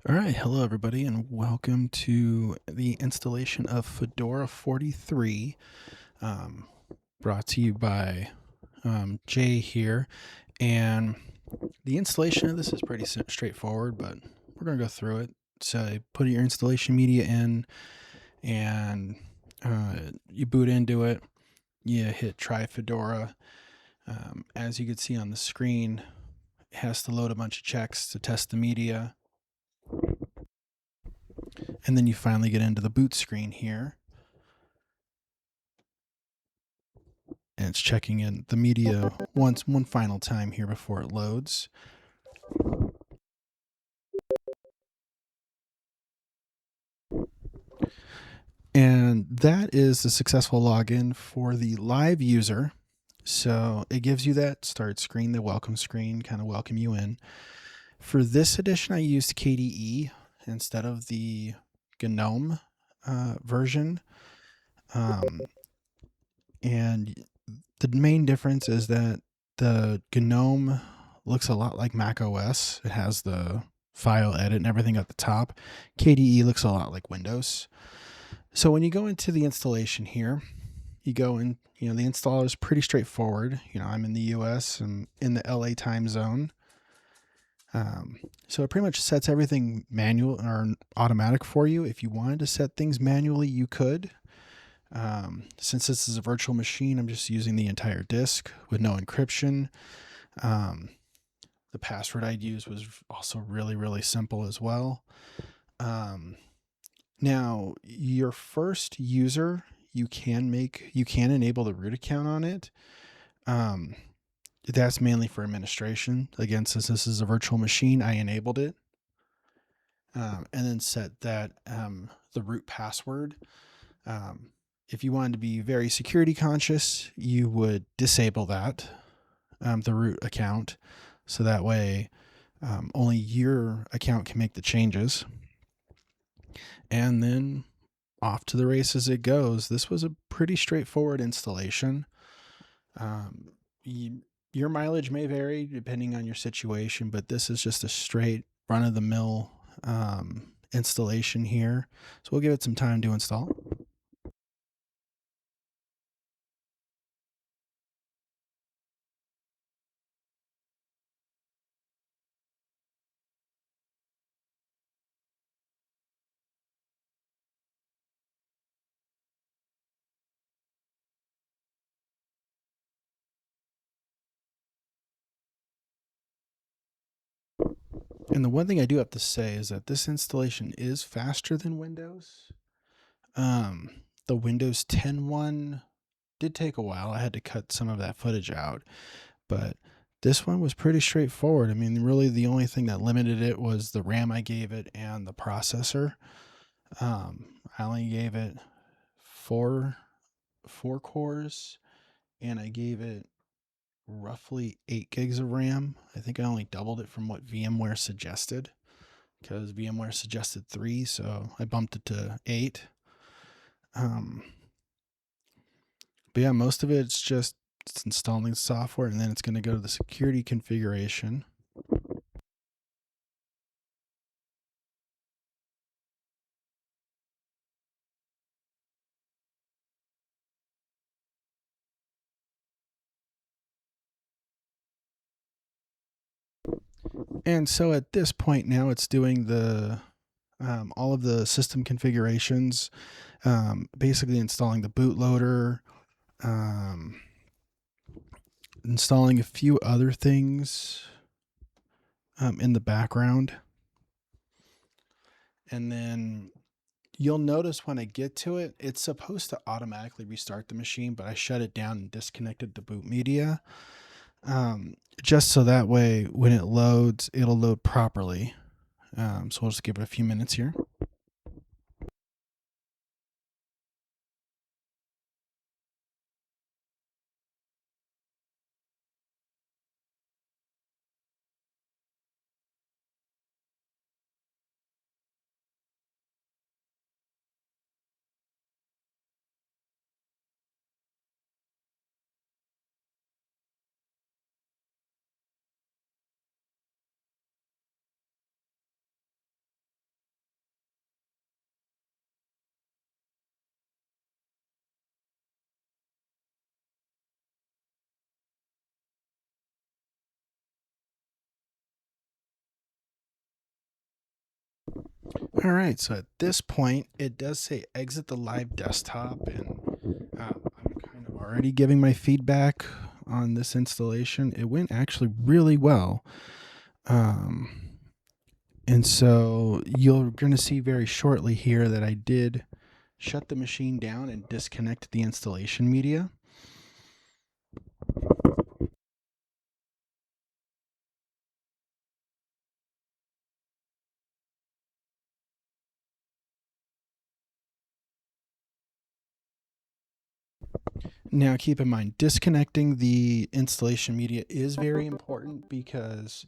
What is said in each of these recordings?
All right, hello everybody, and welcome to the installation of Fedora 43, um, brought to you by Jay here. And the installation of this is pretty straightforward, but we're going to go through it. So you put your installation media in, and you boot into it. You hit try Fedora. As you can see on the screen, it has to load a bunch of checks to test the media. And then you finally get into the boot screen here. And it's checking in the media one final time here before it loads. And that is a successful login for the live user. So it gives you that start screen, the welcome screen, kind of welcome you in. For this edition, I used KDE instead of the GNOME version. And the main difference is that the GNOME looks a lot like Mac OS. It has the file edit and everything at the top. KDE looks a lot like Windows. So when you go into the installation here, you go in, the installer is pretty straightforward. I'm in the US and in the LA time zone. So it pretty much sets everything manual or automatic for you. If you wanted to set things manually, you could. Since this is a virtual machine, I'm just using the entire disk with no encryption. The password I'd use was also really, really simple as well. Now, your first user, you can enable the root account on it. That's mainly for administration. Again, since this is a virtual machine, I enabled it. And then set that the root password. If you wanted to be very security conscious, you would disable that, the root account, so that way only your account can make the changes. And then off to the races it goes. This was a pretty straightforward installation. Your mileage may vary depending on your situation, but this is just a straight run-of-the-mill installation here. So we'll give it some time to install. And the one thing I do have to say is that this installation is faster than Windows. The Windows 10 one did take a while. I had to cut some of that footage out, but this one was pretty straightforward. I mean, really the only thing that limited it was the RAM I gave it and the processor. I only gave it four cores, and I gave it roughly 8 gigs of RAM. I think I only doubled it from what VMware suggested, because VMware suggested 3, so I bumped it to 8. But yeah, most of it's installing software, and then it's going to go to the security configuration. And so at this point now, it's doing the all of the system configurations, basically installing the bootloader, um, installing a few other things in the background. And then you'll notice when I get to it, it's supposed to automatically restart the machine, but I shut it down and disconnected the boot media, just so that way when it loads, it'll load properly. So we'll just give it a few minutes here. All right, so at this point, it does say exit the live desktop, and I'm kind of already giving my feedback on this installation. It went actually really well. Um, and so you're going to see very shortly here that I did shut the machine down and disconnect the installation media. Now, keep in mind, disconnecting the installation media is very important because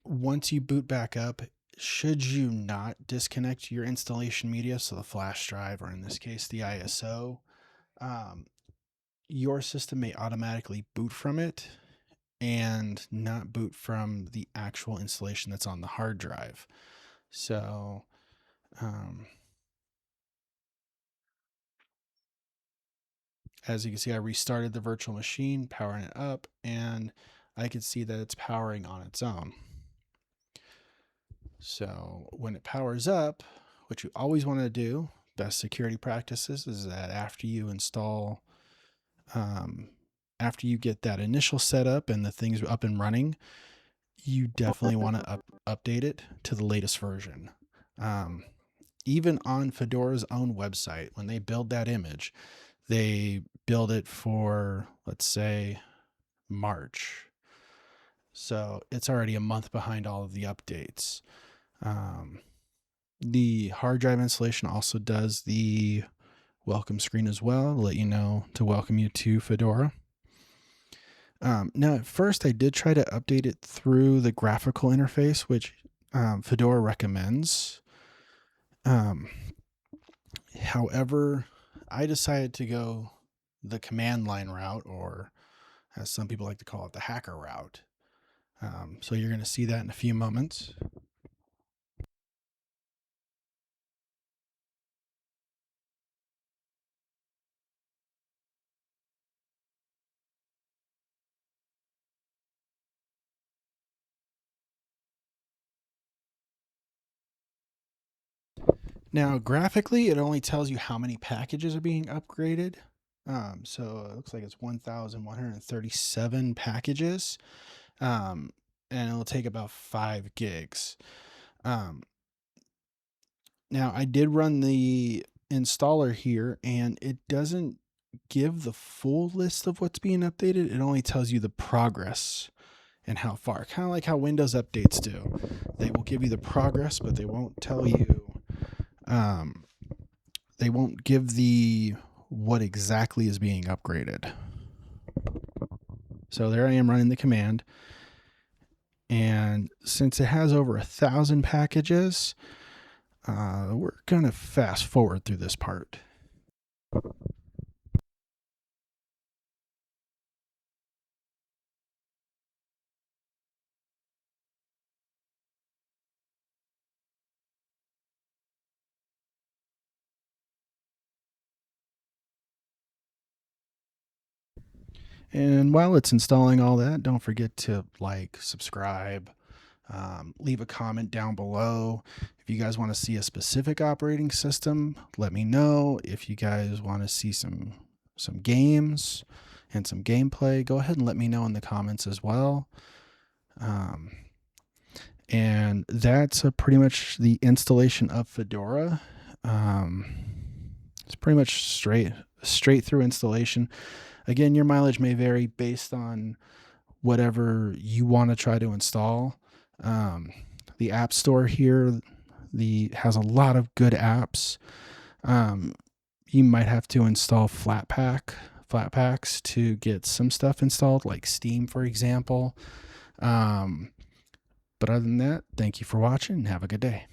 once you boot back up, should you not disconnect your installation media, so the flash drive, or in this case, the ISO, um, your system may automatically boot from it and not boot from the actual installation that's on the hard drive. So, um, as you can see, I restarted the virtual machine, powering it up, and I can see that it's powering on its own. So when it powers up, what you always want to do, best security practices, is that after you install, after you get that initial setup and the things up and running, you definitely want to update it to the latest version. Um, Even on Fedora's own website, when they build that image, they build it for, let's say, March. So it's already a month behind all of the updates. Um, the hard drive installation also does the welcome screen as well to let you know to welcome you to Fedora. Now, at first, I did try to update it through the graphical interface, which Fedora recommends. Um, However, I decided to go the command line route, or as some people like to call it, the hacker route. So you're going to see that in a few moments. Now, graphically, it only tells you how many packages are being upgraded. So it looks like it's 1,137 packages, um, and it'll take about 5 gigs. Um, Now, I did run the installer here, and it doesn't give the full list of what's being updated. It only tells you the progress and how far. Kind of like how Windows updates do. They will give you the progress, but they won't tell you. They won't give the what exactly is being upgraded. So there I am running the command, and since it has over 1,000 packages, we're gonna fast forward through this part. And while it's installing all that, don't forget to like, subscribe, leave a comment down below. If you guys want to see a specific operating system, let me know. If you guys want to see some games and some gameplay, go ahead and let me know in the comments as well. And that's pretty much the installation of Fedora. It's pretty much straight through installation. Again, your mileage may vary based on whatever you want to try to install. The App Store here has a lot of good apps. You might have to install Flatpaks to get some stuff installed, like Steam, for example. But other than that, thank you for watching and have a good day.